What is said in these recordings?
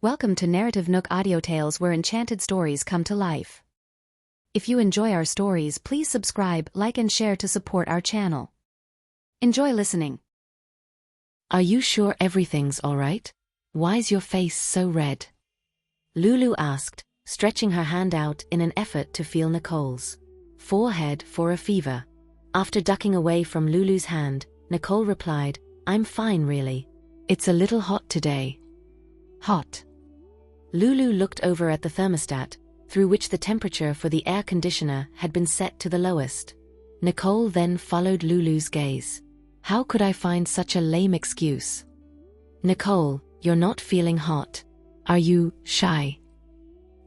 Welcome to NarrativeNook audio tales where enchanted stories come to life. If you enjoy our stories, please subscribe, like and share to support our channel. Enjoy listening. Are you sure everything's alright? Why's your face so red? Lulu asked, stretching her hand out in an effort to feel Nicole's forehead for a fever. After ducking away from Lulu's hand, Nicole replied, I'm fine really. It's a little hot today. Hot. Lulu looked over at the thermostat, through which the temperature for the air conditioner had been set to the lowest. Nicole then followed Lulu's gaze. How could I find such a lame excuse? Nicole, you're not feeling hot. Are you shy?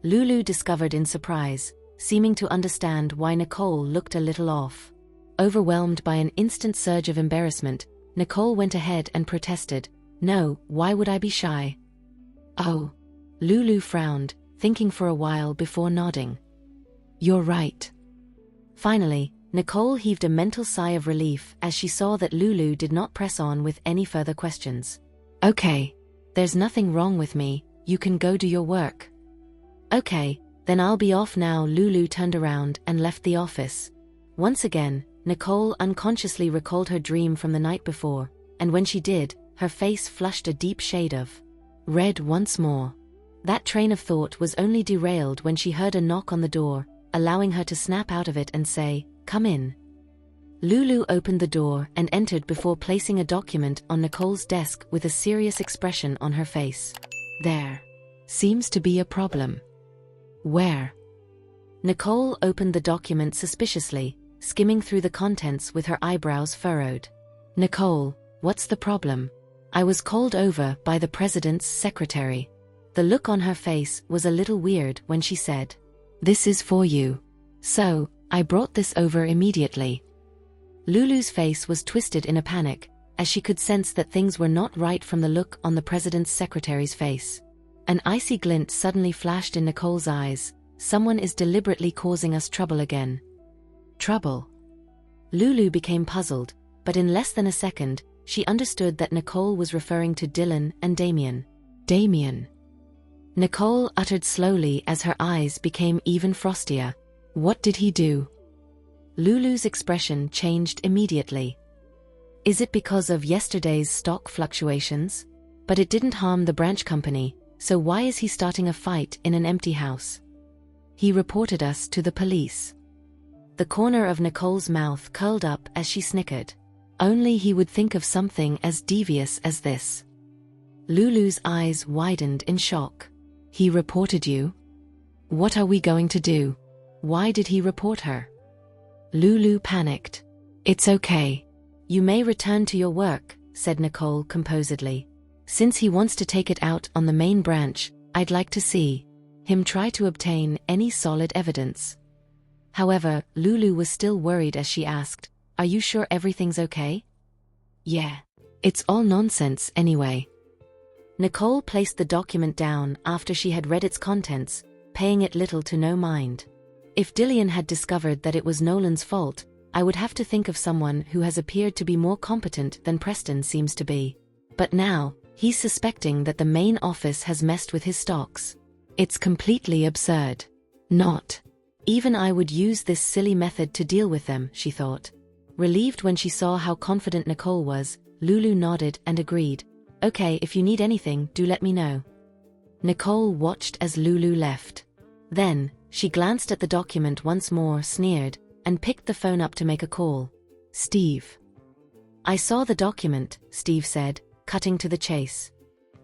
Lulu discovered in surprise, seeming to understand why Nicole looked a little off. Overwhelmed by an instant surge of embarrassment, Nicole went ahead and protested, No, why would I be shy? Oh. Lulu frowned, thinking for a while before nodding. You're right. Finally, Nicole heaved a mental sigh of relief as she saw that Lulu did not press on with any further questions. Okay. There's nothing wrong with me, you can go do your work. Okay, then I'll be off now. Lulu turned around and left the office. Once again, Nicole unconsciously recalled her dream from the night before, and when she did, her face flushed a deep shade of red once more. That train of thought was only derailed when she heard a knock on the door, allowing her to snap out of it and say, Come in. Lulu opened the door and entered before placing a document on Nicole's desk with a serious expression on her face. There seems to be a problem. Where? Nicole opened the document suspiciously, skimming through the contents with her eyebrows furrowed. Nicole, what's the problem? I was called over by the president's secretary. The look on her face was a little weird when she said, This is for you. So, I brought this over immediately. Lulu's face was twisted in a panic, as she could sense that things were not right from the look on the president's secretary's face. An icy glint suddenly flashed in Nicole's eyes. Someone is deliberately causing us trouble again. Trouble? Lulu became puzzled, but in less than a second, she understood that Nicole was referring to Dylan and Damien. Damien. Nicole uttered slowly as her eyes became even frostier. What did he do? Lulu's expression changed immediately. Is it because of yesterday's stock fluctuations? But it didn't harm the branch company, so why is he starting a fight in an empty house? He reported us to the police. The corner of Nicole's mouth curled up as she snickered. Only he would think of something as devious as this. Lulu's eyes widened in shock. He reported you? What are we going to do? Why did he report her? Lulu panicked. It's okay. You may return to your work, said Nicole composedly. Since he wants to take it out on the main branch, I'd like to see him try to obtain any solid evidence. However, Lulu was still worried as she asked, Are you sure everything's okay? Yeah. It's all nonsense anyway. Nicole placed the document down after she had read its contents, paying it little to no mind. If Dillian had discovered that it was Nolan's fault, I would have to think of someone who has appeared to be more competent than Preston seems to be. But now, he's suspecting that the main office has messed with his stocks. It's completely absurd. Not. Even I would use this silly method to deal with them, she thought. Relieved when she saw how confident Nicole was, Lulu nodded and agreed. Okay, if you need anything, do let me know. Nicole watched as Lulu left. Then, she glanced at the document once more, sneered, and picked the phone up to make a call. Steve. I saw the document, Steve said, cutting to the chase.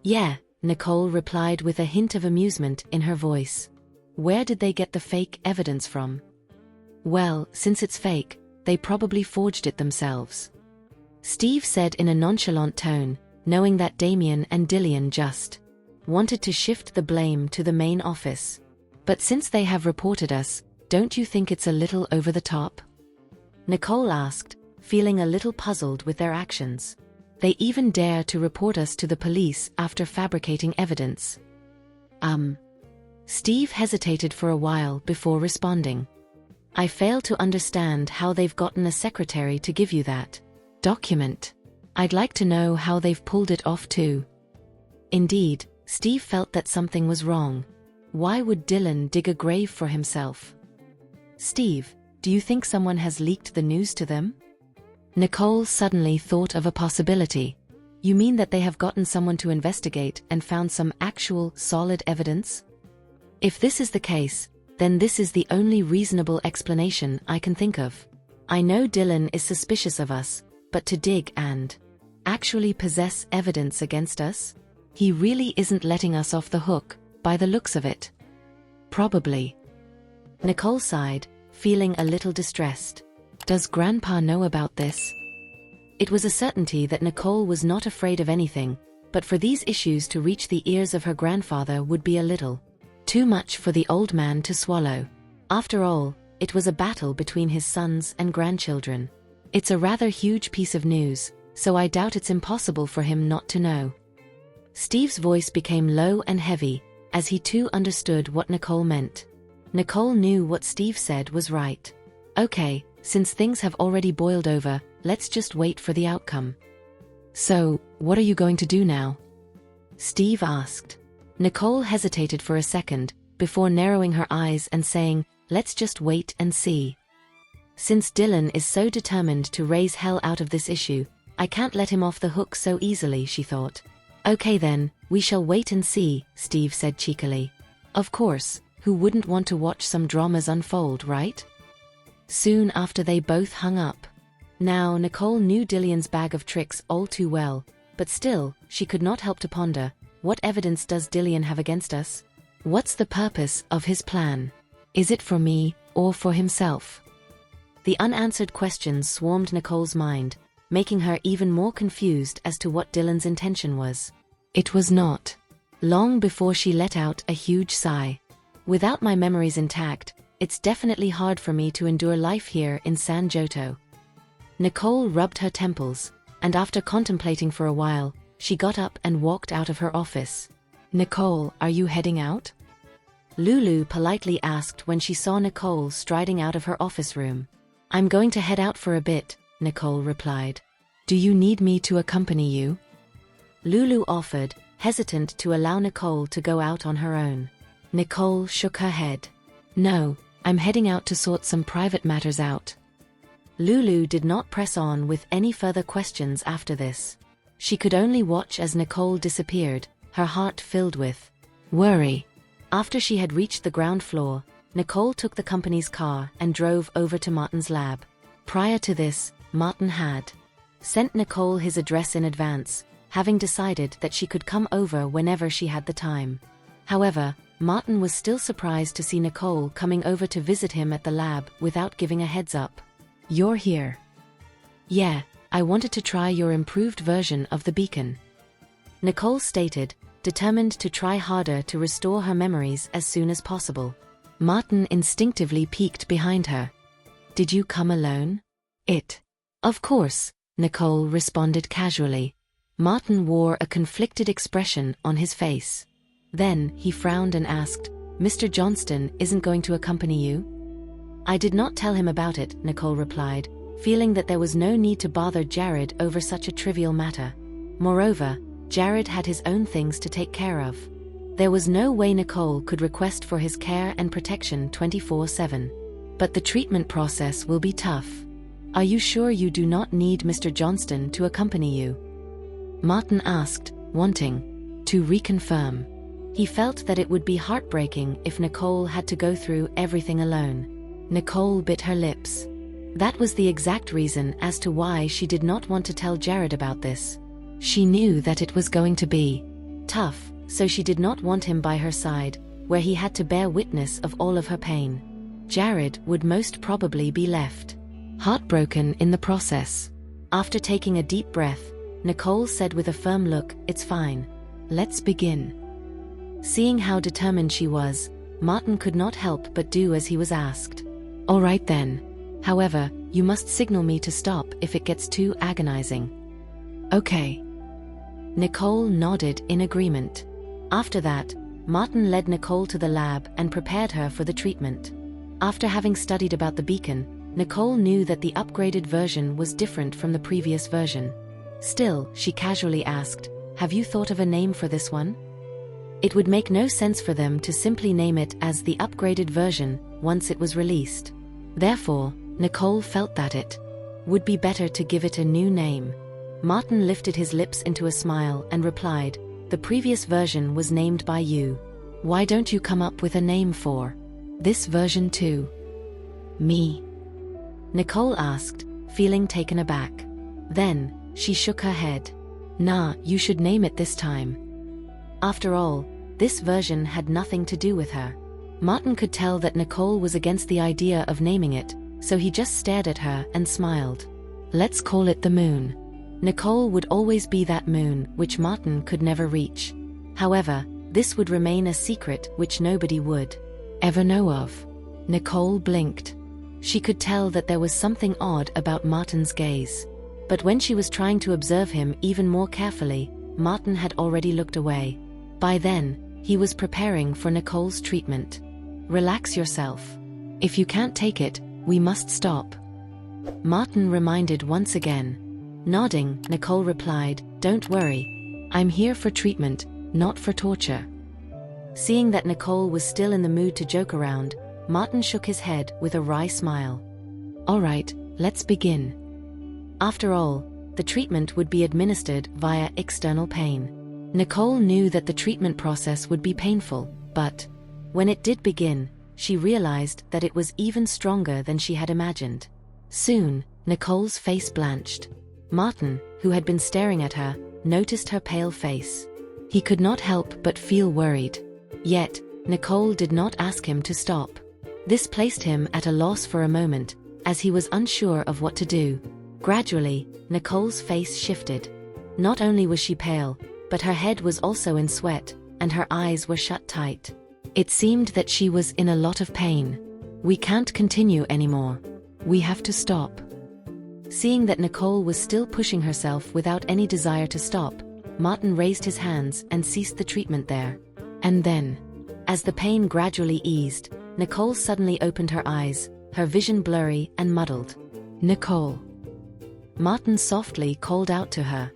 Yeah, Nicole replied with a hint of amusement in her voice. Where did they get the fake evidence from? Well, since it's fake, they probably forged it themselves. Steve said in a nonchalant tone, knowing that Damien and Dillian just wanted to shift the blame to the main office. But since they have reported us, don't you think it's a little over the top? Nicole asked, feeling a little puzzled with their actions. They even dare to report us to the police after fabricating evidence. Steve hesitated for a while before responding. I fail to understand how they've gotten a secretary to give you that document. I'd like to know how they've pulled it off too. Indeed, Steve felt that something was wrong. Why would Dylan dig a grave for himself? Steve, do you think someone has leaked the news to them? Nicole suddenly thought of a possibility. You mean that they have gotten someone to investigate and found some actual, solid evidence? If this is the case, then this is the only reasonable explanation I can think of. I know Dylan is suspicious of us, but to dig and actually possess evidence against us? He really isn't letting us off the hook, by the looks of it. Probably. Nicole sighed, feeling a little distressed. Does Grandpa know about this? It was a certainty that Nicole was not afraid of anything, but for these issues to reach the ears of her grandfather would be a little too much for the old man to swallow. After all, it was a battle between his sons and grandchildren. It's a rather huge piece of news, so I doubt it's impossible for him not to know. Steve's voice became low and heavy, as he too understood what Nicole meant. Nicole knew what Steve said was right. Okay, since things have already boiled over, let's just wait for the outcome. So, what are you going to do now? Steve asked. Nicole hesitated for a second, before narrowing her eyes and saying, let's just wait and see. Since Dylan is so determined to raise hell out of this issue, I can't let him off the hook so easily, she thought. Okay then, we shall wait and see, Steve said cheekily. Of course, who wouldn't want to watch some dramas unfold, right? Soon after they both hung up. Now Nicole knew Dylan's bag of tricks all too well, but still, she could not help to ponder, what evidence does Dylan have against us? What's the purpose of his plan? Is it for me, or for himself? The unanswered questions swarmed Nicole's mind, making her even more confused as to what Dylan's intention was. It was not long before she let out a huge sigh. Without my memories intact, it's definitely hard for me to endure life here in San Joto. Nicole rubbed her temples, and after contemplating for a while, she got up and walked out of her office. Nicole, are you heading out? Lulu politely asked when she saw Nicole striding out of her office room. I'm going to head out for a bit, Nicole replied. Do you need me to accompany you? Lulu offered, hesitant to allow Nicole to go out on her own. Nicole shook her head. No, I'm heading out to sort some private matters out. Lulu did not press on with any further questions after this. She could only watch as Nicole disappeared, her heart filled with worry. After she had reached the ground floor, Nicole took the company's car and drove over to Martin's lab. Prior to this, Martin had sent Nicole his address in advance, having decided that she could come over whenever she had the time. However, Martin was still surprised to see Nicole coming over to visit him at the lab without giving a heads up. You're here. Yeah, I wanted to try your improved version of the beacon, Nicole stated, determined to try harder to restore her memories as soon as possible. Martin instinctively peeked behind her. Did you come alone? Of course, Nicole responded casually. Martin wore a conflicted expression on his face. Then he frowned and asked, Mr. Johnston isn't going to accompany you? I did not tell him about it, Nicole replied, feeling that there was no need to bother Jared over such a trivial matter. Moreover, Jared had his own things to take care of. There was no way Nicole could request for his care and protection 24/7. But the treatment process will be tough. Are you sure you do not need Mr. Johnston to accompany you? Martin asked, wanting to reconfirm. He felt that it would be heartbreaking if Nicole had to go through everything alone. Nicole bit her lips. That was the exact reason as to why she did not want to tell Jared about this. She knew that it was going to be tough, so she did not want him by her side, where he had to bear witness of all of her pain. Jared would most probably be left heartbroken in the process. After taking a deep breath, Nicole said with a firm look, "It's fine. Let's begin." Seeing how determined she was, Martin could not help but do as he was asked. All right then. However, you must signal me to stop if it gets too agonizing. Okay. Nicole nodded in agreement. After that, Martin led Nicole to the lab and prepared her for the treatment. After having studied about the beacon, Nicole knew that the upgraded version was different from the previous version. Still, she casually asked, "Have you thought of a name for this one?" It would make no sense for them to simply name it as the upgraded version once it was released. Therefore, Nicole felt that it would be better to give it a new name. Martin lifted his lips into a smile and replied, "The previous version was named by you. Why don't you come up with a name for this version too?" "Me?" Nicole asked, feeling taken aback. Then, she shook her head. "Nah, you should name it this time." After all, this version had nothing to do with her. Martin could tell that Nicole was against the idea of naming it, so he just stared at her and smiled. "Let's call it the moon." Nicole would always be that moon which Martin could never reach. However, this would remain a secret which nobody would ever know of. Nicole blinked. She could tell that there was something odd about Martin's gaze. But when she was trying to observe him even more carefully, Martin had already looked away. By then, he was preparing for Nicole's treatment. "Relax yourself. If you can't take it, we must stop," Martin reminded once again. Nodding, Nicole replied, "Don't worry. I'm here for treatment, not for torture." Seeing that Nicole was still in the mood to joke around, Martin shook his head with a wry smile. "All right, let's begin." After all, the treatment would be administered via external pain. Nicole knew that the treatment process would be painful, but when it did begin, she realized that it was even stronger than she had imagined. Soon, Nicole's face blanched. Martin, who had been staring at her, noticed her pale face. He could not help but feel worried. Yet, Nicole did not ask him to stop. This placed him at a loss for a moment, as he was unsure of what to do. Gradually, Nicole's face shifted. Not only was she pale, but her head was also in sweat, and her eyes were shut tight. It seemed that she was in a lot of pain. "We can't continue anymore. We have to stop." Seeing that Nicole was still pushing herself without any desire to stop, Martin raised his hands and ceased the treatment there. And then, as the pain gradually eased, Nicole suddenly opened her eyes, her vision blurry and muddled. "Nicole." Martin softly called out to her.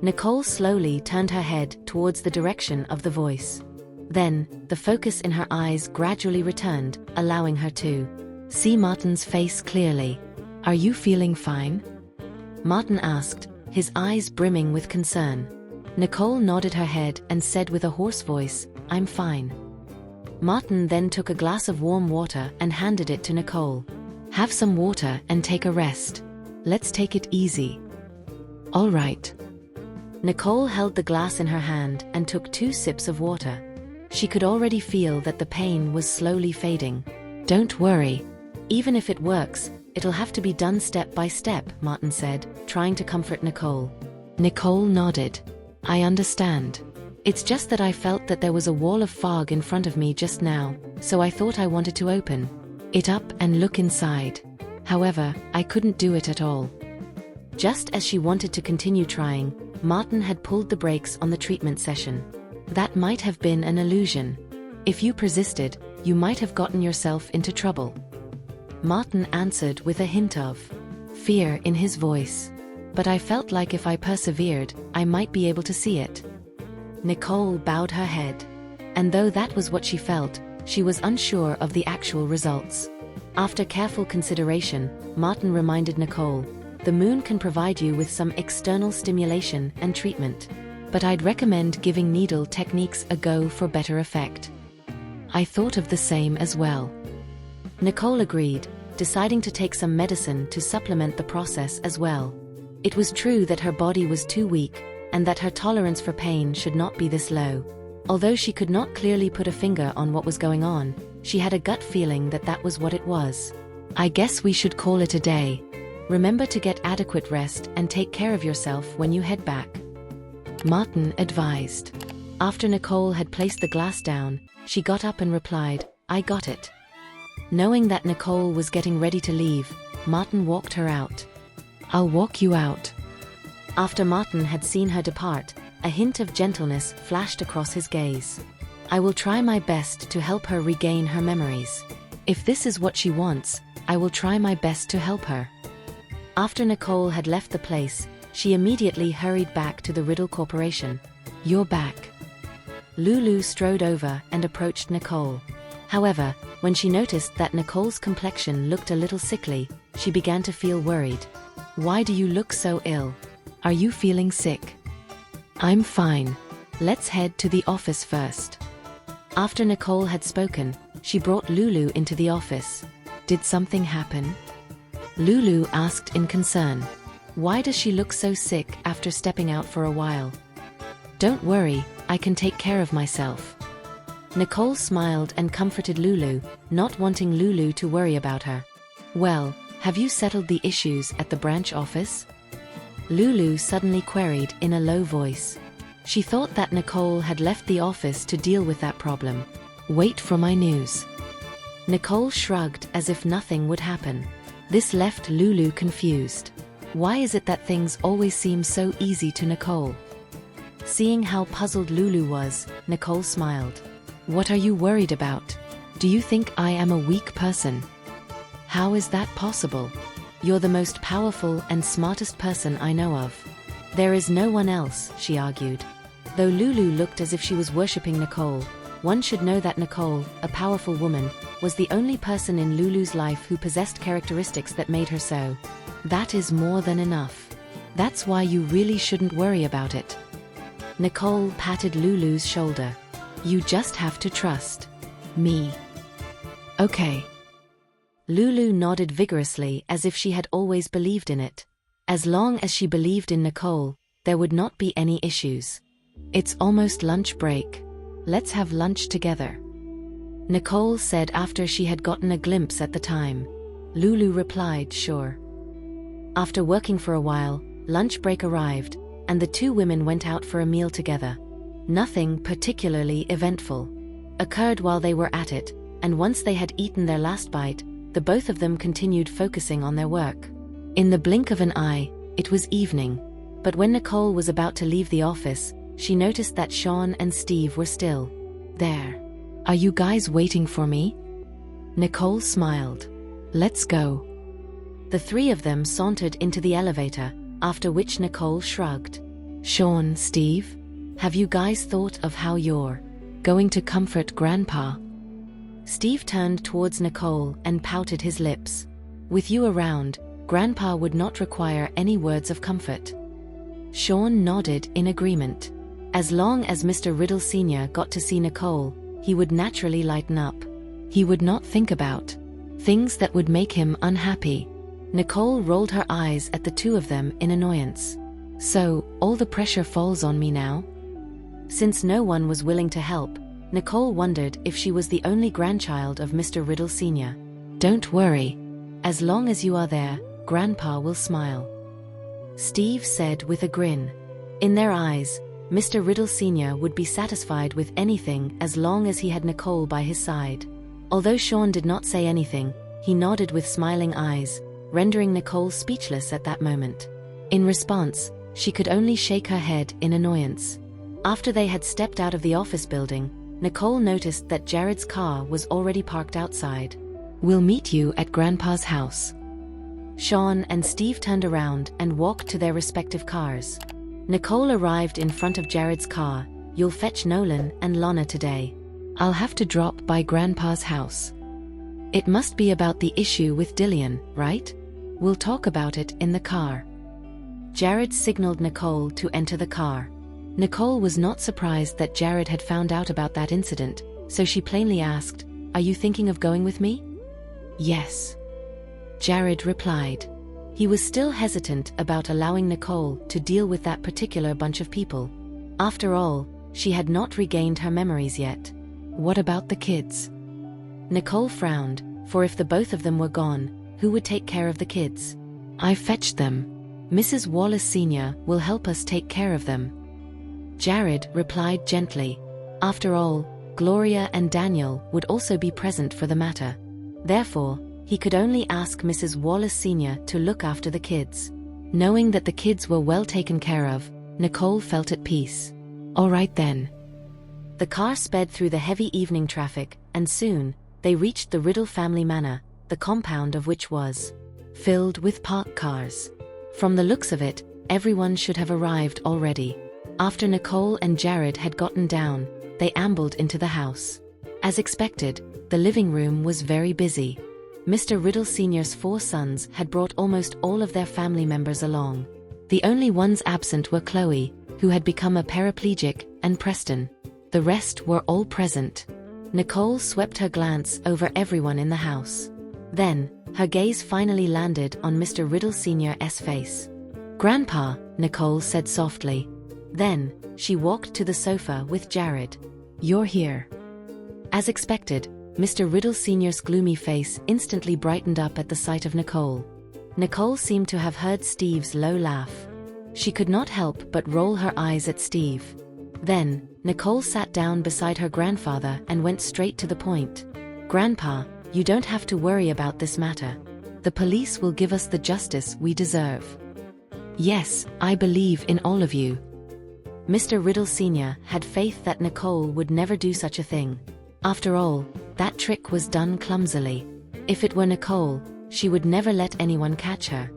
Nicole slowly turned her head towards the direction of the voice. Then, the focus in her eyes gradually returned, allowing her to see Martin's face clearly. "Are you feeling fine?" Martin asked, his eyes brimming with concern. Nicole nodded her head and said with a hoarse voice, "I'm fine." Martin then took a glass of warm water and handed it to Nicole. "Have some water and take a rest. Let's take it easy." "All right." Nicole held the glass in her hand and took 2 sips of water. She could already feel that the pain was slowly fading. "Don't worry. Even if it works, it'll have to be done step by step," Martin said, trying to comfort Nicole. Nicole nodded. "I understand. It's just that I felt that there was a wall of fog in front of me just now, so I thought I wanted to open it up and look inside. However, I couldn't do it at all." Just as she wanted to continue trying, Martin had pulled the brakes on the treatment session. "That might have been an illusion. If you persisted, you might have gotten yourself into trouble," Martin answered with a hint of fear in his voice. "But I felt like if I persevered, I might be able to see it." Nicole bowed her head. And though that was what she felt, she was unsure of the actual results. After careful consideration, Martin reminded Nicole, "The moon can provide you with some external stimulation and treatment. But I'd recommend giving needle techniques a go for better effect." "I thought of the same as well." Nicole agreed, deciding to take some medicine to supplement the process as well. It was true that her body was too weak, and that her tolerance for pain should not be this low. Although she could not clearly put a finger on what was going on, she had a gut feeling that that was what it was. "I guess we should call it a day. Remember to get adequate rest and take care of yourself when you head back," Martin advised. After Nicole had placed the glass down, she got up and replied, "I got it." Knowing that Nicole was getting ready to leave, Martin walked her out. "I'll walk you out." After Martin had seen her depart, a hint of gentleness flashed across his gaze. "I will try my best to help her regain her memories. If this is what she wants, I will try my best to help her." After Nicole had left the place, she immediately hurried back to the Riddle Corporation. "You're back." Lulu strode over and approached Nicole. However, when she noticed that Nicole's complexion looked a little sickly, she began to feel worried. "Why do you look so ill? Are you feeling sick?" "I'm fine. Let's head to the office first." After Nicole had spoken, she brought Lulu into the office. "Did something happen?" Lulu asked in concern. "Why does she look so sick after stepping out for a while?" "Don't worry, I can take care of myself." Nicole smiled and comforted Lulu, not wanting Lulu to worry about her. "Well, have you settled the issues at the branch office?" Lulu suddenly queried in a low voice. She thought that Nicole had left the office to deal with that problem. "Wait for my news." Nicole shrugged as if nothing would happen. This left Lulu confused. Why is it that things always seem so easy to Nicole? Seeing how puzzled Lulu was, Nicole smiled. "What are you worried about? Do you think I am a weak person?" "How is that possible? You're the most powerful and smartest person I know of." "There is no one else," she argued. Though Lulu looked as if she was worshipping Nicole, one should know that Nicole, a powerful woman, was the only person in Lulu's life who possessed characteristics that made her so. That is more than enough. That's why you really shouldn't worry about it. Nicole patted Lulu's shoulder. "You just have to trust me." "Okay." Lulu nodded vigorously as if she had always believed in it. As long as she believed in Nicole, there would not be any issues. "It's almost lunch break. Let's have lunch together," Nicole said after she had gotten a glimpse at the time. Lulu replied, "Sure." After working for a while, lunch break arrived, and the two women went out for a meal together. Nothing particularly eventful occurred while they were at it, and once they had eaten their last bite, the both of them continued focusing on their work. In the blink of an eye, it was evening, but when Nicole was about to leave the office, she noticed that Sean and Steve were still there. "Are you guys waiting for me?" Nicole smiled. "Let's go." The three of them sauntered into the elevator, after which Nicole shrugged. "Sean, Steve, have you guys thought of how you're going to comfort Grandpa?" Steve turned towards Nicole and pouted his lips. "With you around, Grandpa would not require any words of comfort." Sean nodded in agreement. As long as Mr. Riddle Sr. got to see Nicole, he would naturally lighten up. He would not think about things that would make him unhappy. Nicole rolled her eyes at the two of them in annoyance. "So, all the pressure falls on me now?" Since no one was willing to help, Nicole wondered if she was the only grandchild of Mr. Riddle Sr. "Don't worry. As long as you are there, Grandpa will smile," Steve said with a grin. In their eyes, Mr. Riddle Sr. would be satisfied with anything as long as he had Nicole by his side. Although Sean did not say anything, he nodded with smiling eyes, rendering Nicole speechless at that moment. In response, she could only shake her head in annoyance. After they had stepped out of the office building, Nicole noticed that Jared's car was already parked outside. "We'll meet you at Grandpa's house." Sean and Steve turned around and walked to their respective cars. Nicole arrived in front of Jared's car. "You'll fetch Nolan and Lana today. I'll have to drop by Grandpa's house. It must be about the issue with Dillian, right? We'll talk about it in the car." Jared signaled Nicole to enter the car. Nicole was not surprised that Jared had found out about that incident, so she plainly asked, "Are you thinking of going with me?" "Yes," Jared replied. He was still hesitant about allowing Nicole to deal with that particular bunch of people. After all, she had not regained her memories yet. "What about the kids?" Nicole frowned, for if the both of them were gone, who would take care of the kids? "I fetched them. Mrs. Wallace Sr. will help us take care of them," Jared replied gently. After all, Gloria and Daniel would also be present for the matter. Therefore, he could only ask Mrs. Wallace Sr. to look after the kids. Knowing that the kids were well taken care of, Nicole felt at peace. "All right then." The car sped through the heavy evening traffic, and soon, they reached the Riddle family manor, the compound of which was filled with parked cars. From the looks of it, everyone should have arrived already. After Nicole and Jared had gotten down, they ambled into the house. As expected, the living room was very busy. Mr. Riddle Sr.'s 4 sons had brought almost all of their family members along. The only ones absent were Chloe, who had become a paraplegic, and Preston. The rest were all present. Nicole swept her glance over everyone in the house. Then, her gaze finally landed on Mr. Riddle Sr.'s face. "Grandpa," Nicole said softly. Then, she walked to the sofa with Jared. "You're here." As expected, Mr. Riddle Sr.'s gloomy face instantly brightened up at the sight of Nicole. Nicole seemed to have heard Steve's low laugh. She could not help but roll her eyes at Steve. Then, Nicole sat down beside her grandfather and went straight to the point. "Grandpa, you don't have to worry about this matter. The police will give us the justice we deserve." "Yes, I believe in all of you." Mr. Riddle Sr. had faith that Nicole would never do such a thing. After all, that trick was done clumsily. If it were Nicole, she would never let anyone catch her.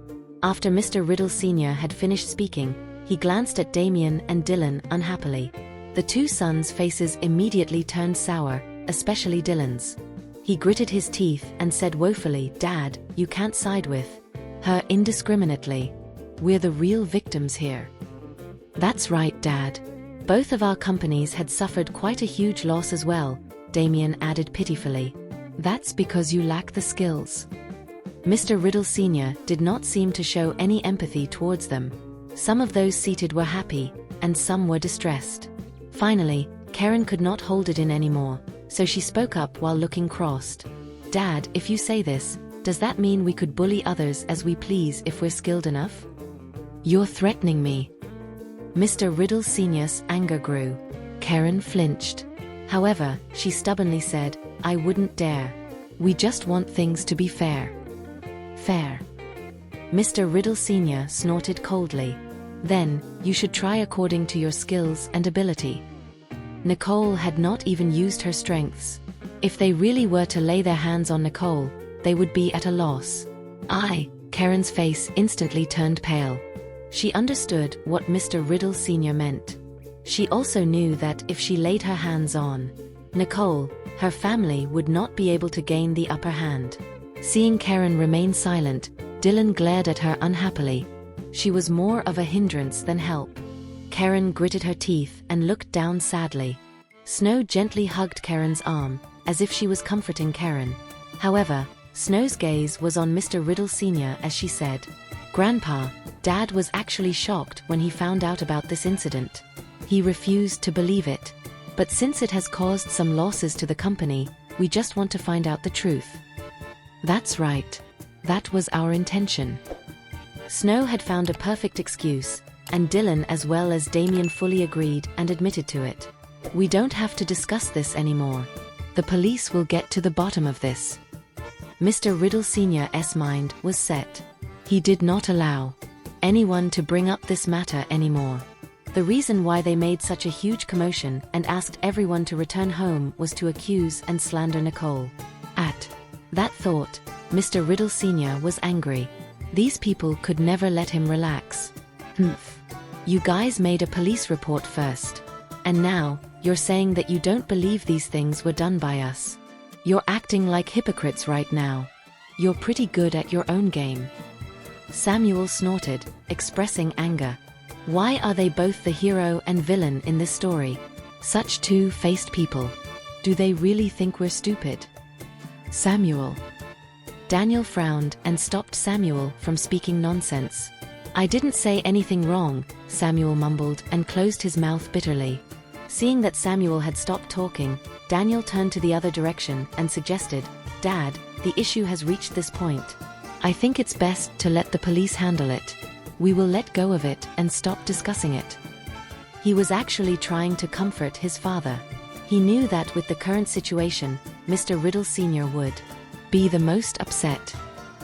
After Mr. Riddle Sr. had finished speaking, he glanced at Damien and Dylan unhappily. The 2 sons' faces immediately turned sour, especially Dylan's. He gritted his teeth and said woefully, "Dad, you can't side with her indiscriminately. We're the real victims here." "That's right, Dad. Both of our companies had suffered quite a huge loss as well," Damien added pitifully. "That's because you lack the skills." Mr. Riddle Sr. did not seem to show any empathy towards them. Some of those seated were happy, and some were distressed. Finally, Karen could not hold it in anymore, so she spoke up while looking crossed. "Dad, if you say this, does that mean we could bully others as we please if we're skilled enough?" "You're threatening me." Mr. Riddle Sr.'s anger grew. Karen flinched. However, she stubbornly said, "I wouldn't dare. We just want things to be fair." "Fair?" Mr. Riddle Sr. snorted coldly. "Then, you should try according to your skills and ability." Nicole had not even used her strengths. If they really were to lay their hands on Nicole, they would be at a loss. Karen's face instantly turned pale. She understood what Mr. Riddle Sr. meant. She also knew that if she laid her hands on Nicole, her family would not be able to gain the upper hand. Seeing Karen remain silent, Dylan glared at her unhappily. She was more of a hindrance than help. Karen gritted her teeth and looked down sadly. Snow gently hugged Karen's arm, as if she was comforting Karen. However, Snow's gaze was on Mr. Riddle Sr. as she said, "Grandpa, Dad was actually shocked when he found out about this incident. He refused to believe it. But since it has caused some losses to the company, we just want to find out the truth." "That's right. That was our intention." Snow had found a perfect excuse, and Dylan as well as Damien fully agreed and admitted to it. "We don't have to discuss this anymore. The police will get to the bottom of this." Mr. Riddle Sr.'s mind was set. He did not allow anyone to bring up this matter anymore. The reason why they made such a huge commotion and asked everyone to return home was to accuse and slander Nicole. At that thought, Mr. Riddle Sr. was angry. These people could never let him relax. You guys made a police report first. And now, you're saying that you don't believe these things were done by us. You're acting like hypocrites right now. You're pretty good at your own game." Samuel snorted, expressing anger. Why are they both the hero and villain in this story? Such two-faced people. Do they really think we're stupid? Samuel. Daniel frowned and stopped Samuel from speaking nonsense. "I didn't say anything wrong," Samuel mumbled and closed his mouth bitterly. Seeing that Samuel had stopped talking, Daniel turned to the other direction and suggested, "Dad, the issue has reached this point. I think it's best to let the police handle it. We will let go of it and stop discussing it." He was actually trying to comfort his father. He knew that with the current situation, Mr. Riddle Sr. would be the most upset.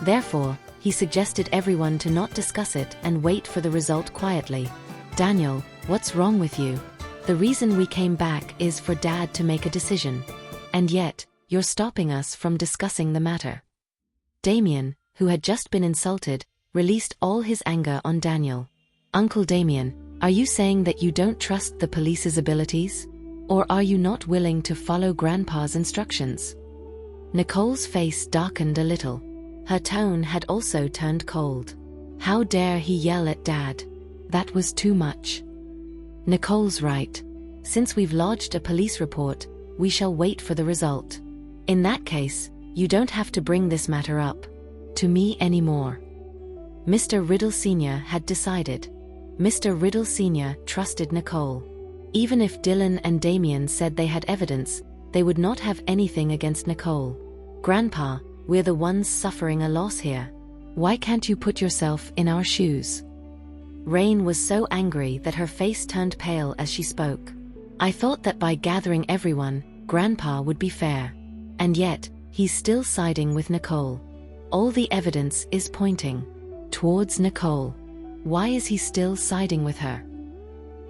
Therefore, he suggested everyone to not discuss it and wait for the result quietly. "Daniel, what's wrong with you? The reason we came back is for Dad to make a decision. And yet, you're stopping us from discussing the matter." Damien, who had just been insulted, released all his anger on Daniel. "Uncle Damien, are you saying that you don't trust the police's abilities? Or are you not willing to follow Grandpa's instructions? Nicole's face darkened a little. Her tone had also turned cold. How dare he yell at Dad? That was too much. Nicole's right. Since we've lodged a police report, we shall wait for the result. In that case, you don't have to bring this matter up to me anymore. Mr. Riddle Sr. had decided. Mr. Riddle Sr. trusted Nicole. Even if Dylan and Damien said they had evidence, they would not have anything against Nicole. Grandpa, we're the ones suffering a loss here. Why can't you put yourself in our shoes? Rain was so angry that her face turned pale as she spoke. I thought that by gathering everyone, Grandpa would be fair. And yet, he's still siding with Nicole. All the evidence is pointing towards Nicole. Why is he still siding with her?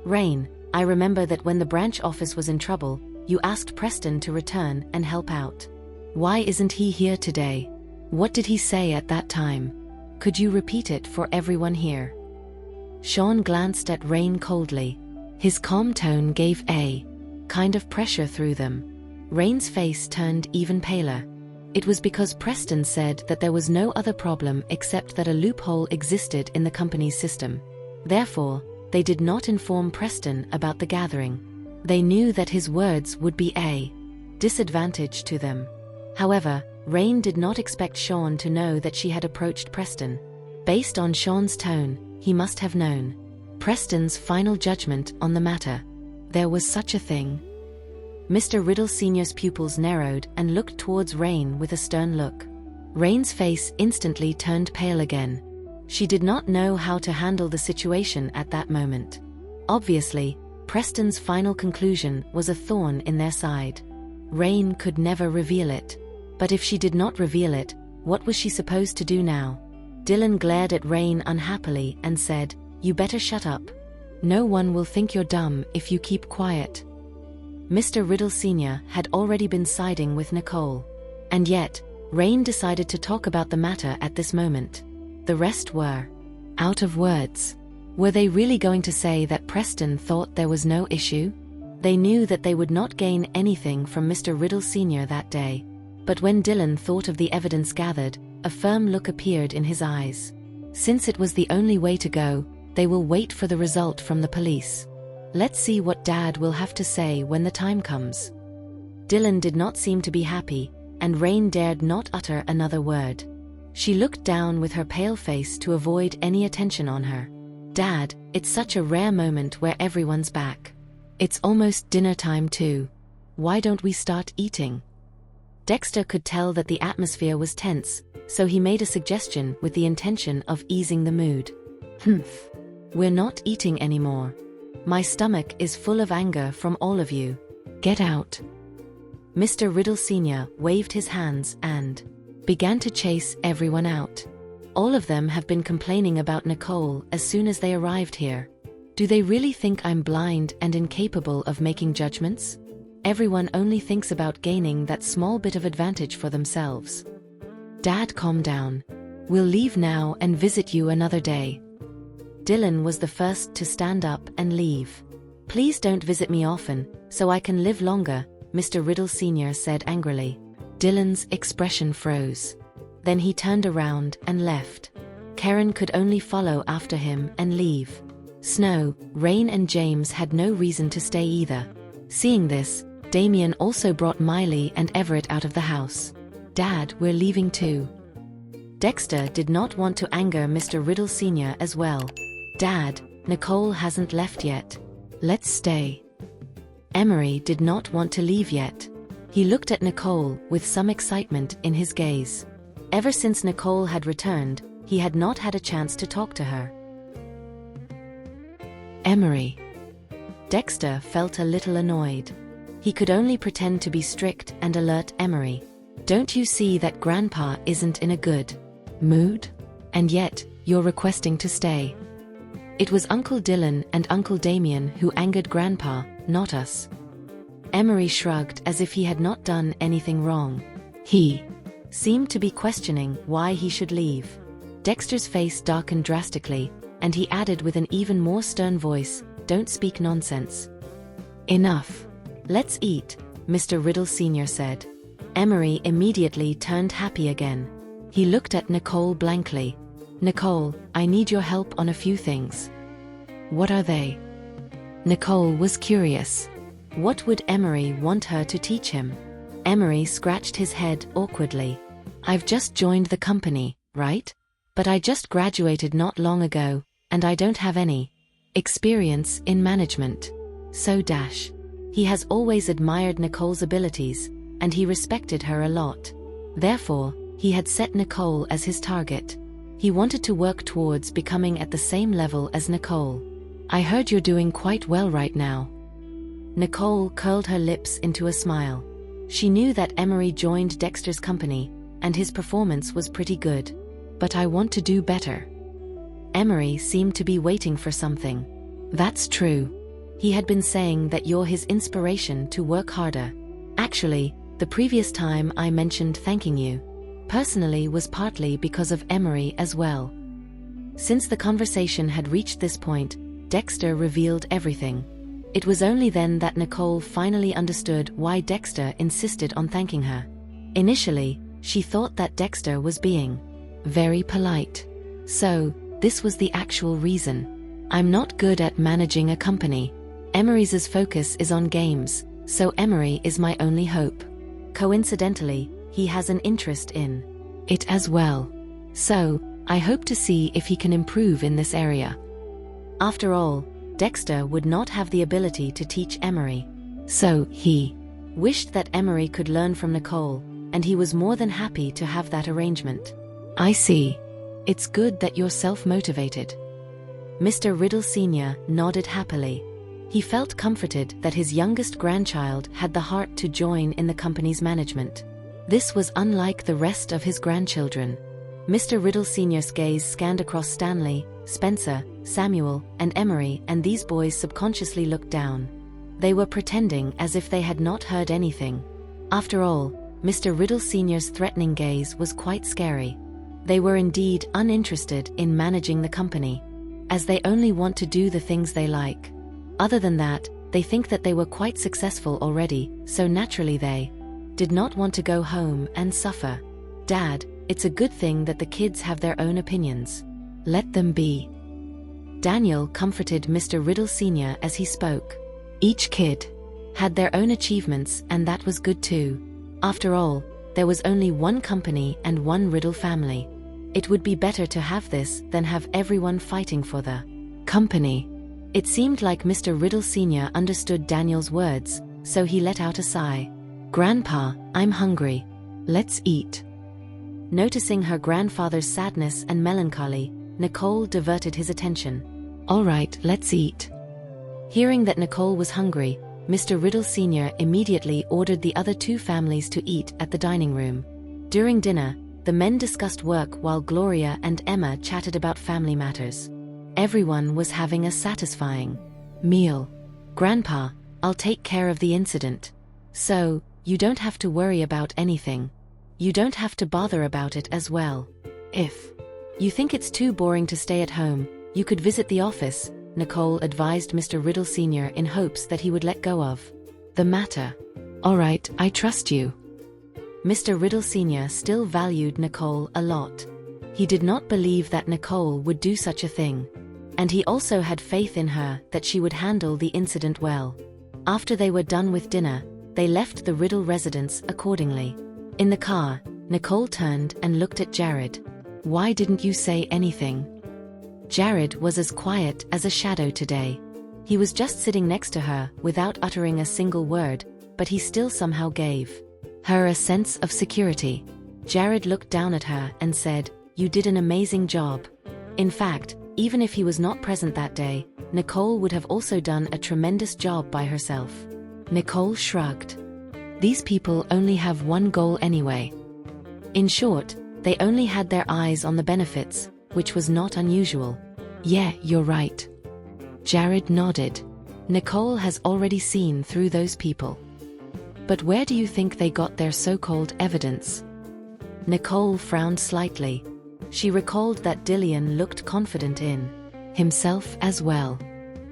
Rain, I remember that when the branch office was in trouble, you asked Preston to return and help out. Why isn't he here today? What did he say at that time? Could you repeat it for everyone here? Sean glanced at Rain coldly. His calm tone gave a kind of pressure through them. Rain's face turned even paler. It was because Preston said that there was no other problem except that a loophole existed in the company's system. Therefore, they did not inform Preston about the gathering. They knew that his words would be a disadvantage to them. However, Rain did not expect Sean to know that she had approached Preston. Based on Sean's tone, he must have known Preston's final judgment on the matter. There was such a thing. Mr. Riddle Sr.'s pupils narrowed and looked towards Rain with a stern look. Rain's face instantly turned pale again. She did not know how to handle the situation at that moment. Obviously, Preston's final conclusion was a thorn in their side. Rain could never reveal it. But if she did not reveal it, what was she supposed to do now? Dylan glared at Rain unhappily and said, "You better shut up. No one will think you're dumb if you keep quiet." Mr. Riddle Sr. had already been siding with Nicole. And yet, Rain decided to talk about the matter at this moment. The rest were out of words. Were they really going to say that Preston thought there was no issue? They knew that they would not gain anything from Mr. Riddle Sr. that day. But when Dylan thought of the evidence gathered, a firm look appeared in his eyes. Since it was the only way to go, they will wait for the result from the police. Let's see what Dad will have to say when the time comes. Dylan did not seem to be happy, and Rain dared not utter another word. She looked down with her pale face to avoid any attention on her. "Dad, it's such a rare moment where everyone's back. It's almost dinner time too. Why don't we start eating?" Dexter could tell that the atmosphere was tense, so he made a suggestion with the intention of easing the mood. We're not eating anymore. My stomach is full of anger from all of you. Get out." Mr. Riddle Sr. waved his hands and began to chase everyone out. All of them have been complaining about Nicole as soon as they arrived here. Do they really think I'm blind and incapable of making judgments? Everyone only thinks about gaining that small bit of advantage for themselves. Dad, calm down. We'll leave now and visit you another day. Dylan was the first to stand up and leave. Please don't visit me often, so I can live longer, Mr. Riddle Sr. said angrily. Dylan's expression froze. Then he turned around and left. Karen could only follow after him and leave. Snow, Rain and James had no reason to stay either. Seeing this, Damien also brought Miley and Everett out of the house. Dad, we're leaving too. Dexter did not want to anger Mr. Riddle Sr. as well. Dad, Nicole hasn't left yet. Let's stay. Emery did not want to leave yet. He looked at Nicole with some excitement in his gaze. Ever since Nicole had returned, he had not had a chance to talk to her. Emery. Dexter felt a little annoyed. He could only pretend to be strict and alert Emery. Don't you see that Grandpa isn't in a good mood? And yet, you're requesting to stay. It was Uncle Dylan and Uncle Damien who angered Grandpa, not us. Emery shrugged as if he had not done anything wrong. He seemed to be questioning why he should leave. Dexter's face darkened drastically, and he added with an even more stern voice, "Don't speak nonsense. Enough. Let's eat, Mr. Riddle Sr. said. Emery immediately turned happy again. He looked at Nicole blankly. Nicole, I need your help on a few things. What are they? Nicole was curious. What would Emery want her to teach him? Emery scratched his head awkwardly. I've just joined the company, right? But I just graduated not long ago, and I don't have any experience in management. So he has always admired Nicole's abilities, and he respected her a lot. Therefore, he had set Nicole as his target. He wanted to work towards becoming at the same level as Nicole. I heard you're doing quite well right now. Nicole curled her lips into a smile. She knew that Emery joined Dexter's company, and his performance was pretty good. But I want to do better. Emery seemed to be waiting for something. That's true. He had been saying that you're his inspiration to work harder. Actually, the previous time I mentioned thanking you personally was partly because of Emery as well. Since the conversation had reached this point, Dexter revealed everything. It was only then that Nicole finally understood why Dexter insisted on thanking her. Initially, she thought that Dexter was being very polite. So, this was the actual reason. I'm not good at managing a company. Emery's focus is on games, so Emery is my only hope. Coincidentally, he has an interest in it as well. So, I hope to see if he can improve in this area. After all, Dexter would not have the ability to teach Emery. So, he wished that Emery could learn from Nicole, and he was more than happy to have that arrangement. I see. It's good that you're self-motivated. Mr. Riddle Sr. nodded happily. He felt comforted that his youngest grandchild had the heart to join in the company's management. This was unlike the rest of his grandchildren. Mr. Riddle Sr.'s gaze scanned across Stanley, Spencer, Samuel, and Emery, and these boys subconsciously looked down. They were pretending as if they had not heard anything. After all, Mr. Riddle Sr.'s threatening gaze was quite scary. They were indeed uninterested in managing the company, as they only want to do the things they like. Other than that, they think that they were quite successful already, so naturally they did not want to go home and suffer. Dad, it's a good thing that the kids have their own opinions. Let them be. Daniel comforted Mr. Riddle Sr. as he spoke. Each kid had their own achievements, and that was good too. After all, there was only one company and one Riddle family. It would be better to have this than have everyone fighting for the company. It seemed like Mr. Riddle Sr. understood Daniel's words, so he let out a sigh. Grandpa, I'm hungry. Let's eat. Noticing her grandfather's sadness and melancholy, Nicole diverted his attention. All right, let's eat. Hearing that Nicole was hungry, Mr. Riddle Sr. immediately ordered the other two families to eat at the dining room. During dinner, the men discussed work while Gloria and Emma chatted about family matters. Everyone was having a satisfying meal. Grandpa, I'll take care of the incident. So, you don't have to worry about anything. You don't have to bother about it as well. If you think it's too boring to stay at home, you could visit the office, Nicole advised Mr. Riddle Sr. in hopes that he would let go of the matter. All right, I trust you. Mr. Riddle Sr. still valued Nicole a lot. He did not believe that Nicole would do such a thing. And he also had faith in her that she would handle the incident well. After they were done with dinner, they left the Riddle residence accordingly. In the car, Nicole turned and looked at Jared. Why didn't you say anything? Jared was as quiet as a shadow today. He was just sitting next to her without uttering a single word, but he still somehow gave her a sense of security. Jared looked down at her and said, "You did an amazing job." In fact, even if he was not present that day, Nicole would have also done a tremendous job by herself. Nicole shrugged. These people only have one goal anyway. In short, they only had their eyes on the benefits, which was not unusual. Yeah, you're right. Jared nodded. Nicole has already seen through those people. But where do you think they got their so-called evidence? Nicole frowned slightly. She recalled that Dillian looked confident in himself as well.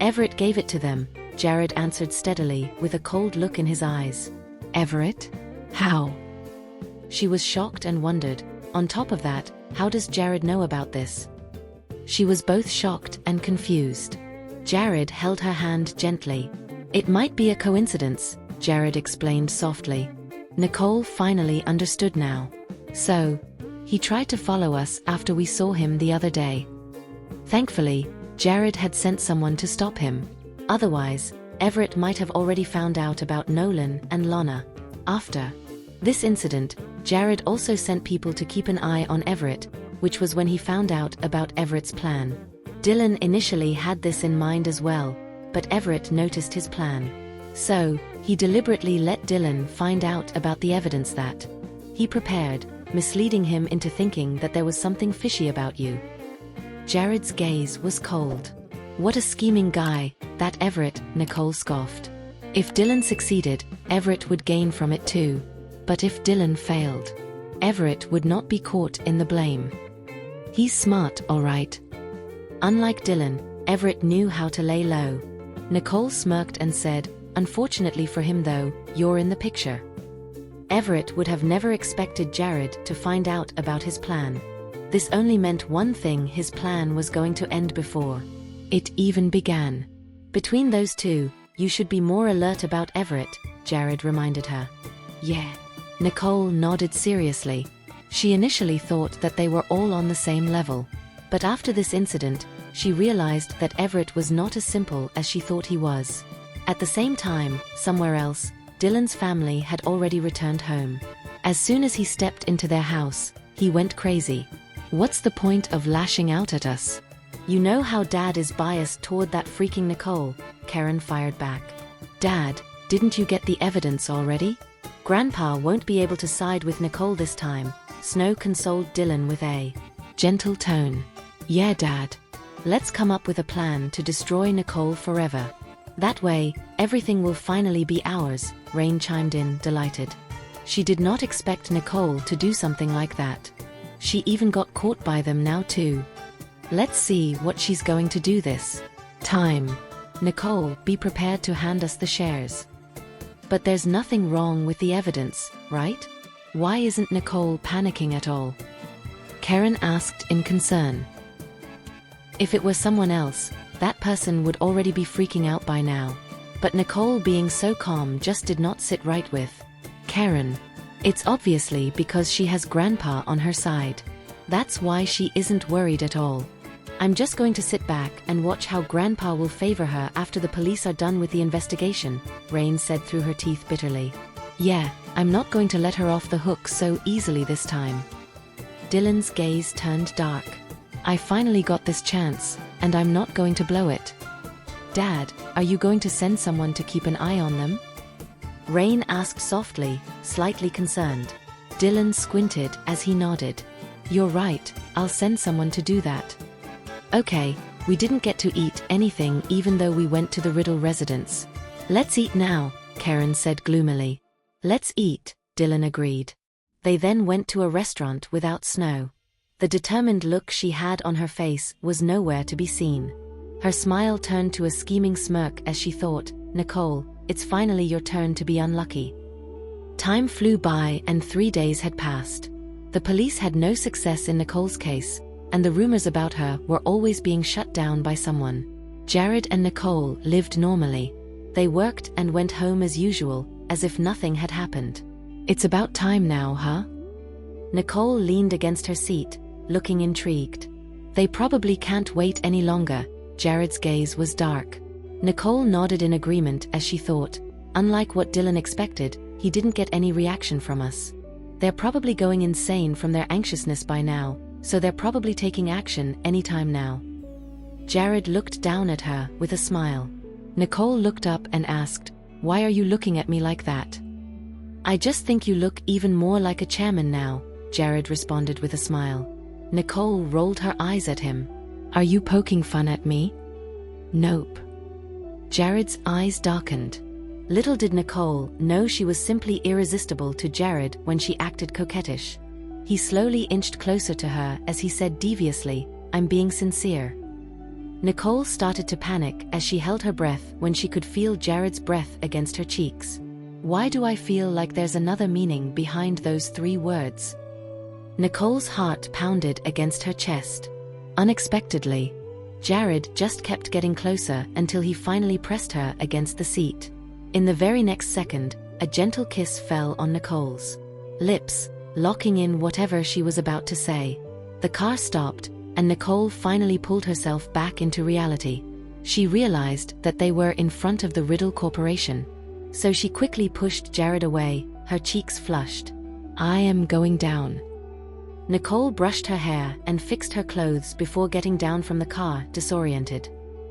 Everett gave it to them, Jared answered steadily, with a cold look in his eyes. Everett? How? She was shocked and wondered. On top of that, how does Jared know about this? She was both shocked and confused. Jared held her hand gently. It might be a coincidence, Jared explained softly. Nicole finally understood now. So, he tried to follow us after we saw him the other day. Thankfully, Jared had sent someone to stop him. Otherwise, Everett might have already found out about Nolan and Lana. After this incident, Jared also sent people to keep an eye on Everett, which was when he found out about Everett's plan. Dylan initially had this in mind as well, but Everett noticed his plan. So, he deliberately let Dylan find out about the evidence that he prepared, misleading him into thinking that there was something fishy about you. Jared's gaze was cold. What a scheming guy, that Everett, Nicole scoffed. If Dylan succeeded, Everett would gain from it too. But if Dylan failed, Everett would not be caught in the blame. He's smart, all right. Unlike Dylan, Everett knew how to lay low. Nicole smirked and said, "Unfortunately for him though, you're in the picture." Everett would have never expected Jared to find out about his plan. This only meant one thing: his plan was going to end before it even began. Between those two, you should be more alert about Everett, Jared reminded her. Yeah. Nicole nodded seriously. She initially thought that they were all on the same level. But after this incident, she realized that Everett was not as simple as she thought he was. At the same time, somewhere else, Dylan's family had already returned home. As soon as he stepped into their house, he went crazy. "What's the point of lashing out at us? You know how Dad is biased toward that freaking Nicole," Karen fired back. "Dad, didn't you get the evidence already? Grandpa won't be able to side with Nicole this time," Snow consoled Dylan with a gentle tone. "Yeah, Dad. Let's come up with a plan to destroy Nicole forever. That way, everything will finally be ours," Rain chimed in, delighted. She did not expect Nicole to do something like that. She even got caught by them now too. "Let's see what she's going to do this time. Nicole, be prepared to hand us the shares." "But there's nothing wrong with the evidence, right? Why isn't Nicole panicking at all?" Karen asked in concern. If it were someone else, that person would already be freaking out by now. But Nicole being so calm just did not sit right with Karen. It's obviously because she has Grandpa on her side. That's why she isn't worried at all. "I'm just going to sit back and watch how Grandpa will favor her after the police are done with the investigation," Rain said through her teeth bitterly. "Yeah, I'm not going to let her off the hook so easily this time." Dylan's gaze turned dark. "I finally got this chance, and I'm not going to blow it." "Dad, are you going to send someone to keep an eye on them?" Rain asked softly, slightly concerned. Dylan squinted as he nodded. "You're right, I'll send someone to do that." "Okay, we didn't get to eat anything even though we went to the Riddle residence. Let's eat now," Karen said gloomily. "Let's eat," Dylan agreed. They then went to a restaurant without Snow. The determined look she had on her face was nowhere to be seen. Her smile turned to a scheming smirk as she thought, "Nicole, it's finally your turn to be unlucky." Time flew by and 3 days had passed. The police had no success in Nicole's case, and the rumors about her were always being shut down by someone. Jared and Nicole lived normally. They worked and went home as usual, as if nothing had happened. "It's about time now, huh?" Nicole leaned against her seat, looking intrigued. "They probably can't wait any longer." Jared's gaze was dark. Nicole nodded in agreement as she thought, unlike what Dylan expected, he didn't get any reaction from us. They're probably going insane from their anxiousness by now, so they're probably taking action anytime now. Jared looked down at her with a smile. Nicole looked up and asked, "Why are you looking at me like that?" "I just think you look even more like a chairman now," Jared responded with a smile. Nicole rolled her eyes at him. "Are you poking fun at me?" "Nope." Jared's eyes darkened. Little did Nicole know she was simply irresistible to Jared when she acted coquettish. He slowly inched closer to her as he said deviously, "I'm being sincere." Nicole started to panic as she held her breath when she could feel Jared's breath against her cheeks. Why do I feel like there's another meaning behind those 3 words? Nicole's heart pounded against her chest. Unexpectedly, Jared just kept getting closer until he finally pressed her against the seat. In the very next second, a gentle kiss fell on Nicole's lips, locking in whatever she was about to say. The car stopped, and Nicole finally pulled herself back into reality. She realized that they were in front of the Riddle Corporation. So she quickly pushed Jared away, her cheeks flushed. I am going down. Nicole brushed her hair and fixed her clothes before getting down from the car, disoriented.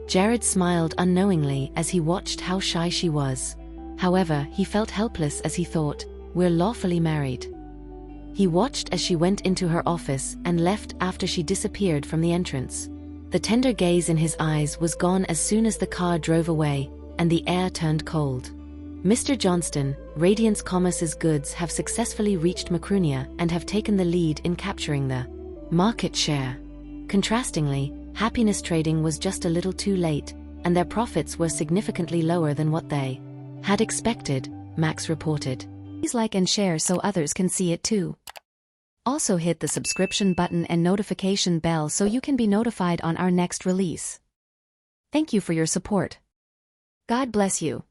Jared smiled unknowingly as he watched how shy she was. However, he felt helpless as he thought, we're lawfully married. He watched as she went into her office and left after she disappeared from the entrance. The tender gaze in his eyes was gone as soon as the car drove away, and the air turned cold. Mr. Johnston, Radiance Commerce's goods have successfully reached Macrunia and have taken the lead in capturing the market share. Contrastingly, Happiness Trading was just a little too late, and their profits were significantly lower than what they had expected, Max reported. Please like and share so others can see it too. Also hit the subscription button and notification bell so you can be notified on our next release. Thank you for your support. God bless you.